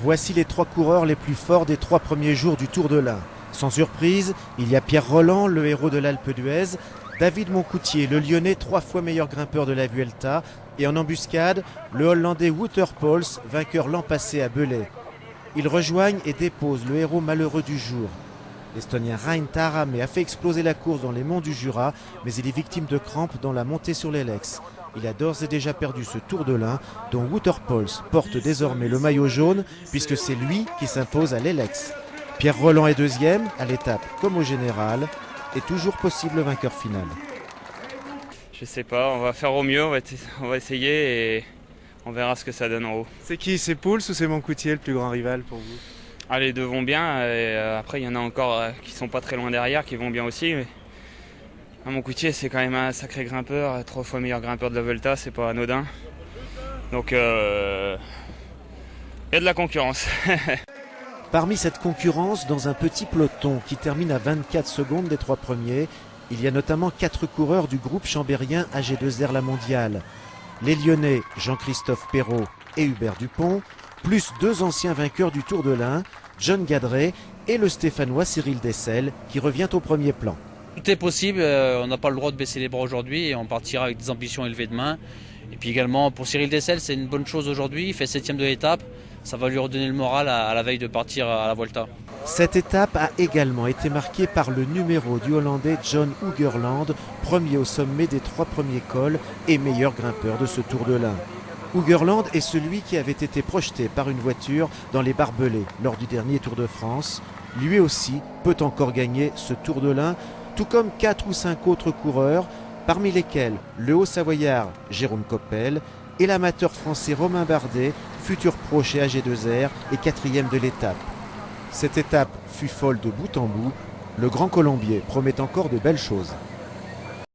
Voici les 3 coureurs les plus forts des 3 premiers jours du Tour de l'Ain. Sans surprise, il y a Pierre Rolland, le héros de l'Alpe d'Huez, David Moncoutier, le Lyonnais, 3 fois meilleur grimpeur de la Vuelta, et en embuscade, le Hollandais Wouter Poels, vainqueur l'an passé à Belay. Ils rejoignent et déposent le héros malheureux du jour. L'Estonien Rein Taaramäe a fait exploser la course dans les monts du Jura, mais il est victime de crampes dans la montée sur l'Elex. Il a d'ores et déjà perdu ce Tour de l'Ain, dont Wouter Poels porte désormais le maillot jaune, puisque c'est lui qui s'impose à l'Elex. Pierre Rolland est deuxième, à l'étape comme au général, et toujours possible vainqueur final. Je sais pas, on va faire au mieux, on va essayer et on verra ce que ça donne en haut. C'est qui? C'est Poels ou c'est Moncoutier le plus grand rival pour vous? Ah, les deux vont bien, et après il y en a encore qui sont pas très loin derrière, qui vont bien aussi. Mais... Moncoutier c'est quand même un sacré grimpeur, 3 fois meilleur grimpeur de la Vuelta, c'est pas anodin. Donc il y a de la concurrence. Parmi cette concurrence, dans un petit peloton qui termine à 24 secondes des 3 premiers, il y a notamment 4 coureurs du groupe chambérien AG2R La Mondiale. Les Lyonnais Jean-Christophe Perrault et Hubert Dupont, plus 2 anciens vainqueurs du Tour de l'Ain, John Gadret et le Stéphanois Cyril Dessel, qui revient au premier plan. Tout est possible, on n'a pas le droit de baisser les bras aujourd'hui et on partira avec des ambitions élevées demain. Et puis également pour Cyril Dessel, c'est une bonne chose aujourd'hui, il fait 7e de l'étape, ça va lui redonner le moral à la veille de partir à la Vuelta. Cette étape a également été marquée par le numéro du Hollandais John Hougerland, premier au sommet des 3 premiers cols et meilleur grimpeur de ce Tour de l'Ain. Hougerland est celui qui avait été projeté par une voiture dans les Barbelés lors du dernier Tour de France. Lui aussi peut encore gagner ce Tour de l'Ain, tout comme 4 ou 5 autres coureurs, parmi lesquels le Haut-Savoyard Jérôme Coppel et l'amateur français Romain Bardet, futur pro chez AG2R et 4e de l'étape. Cette étape fut folle de bout en bout, le Grand Colombier promet encore de belles choses.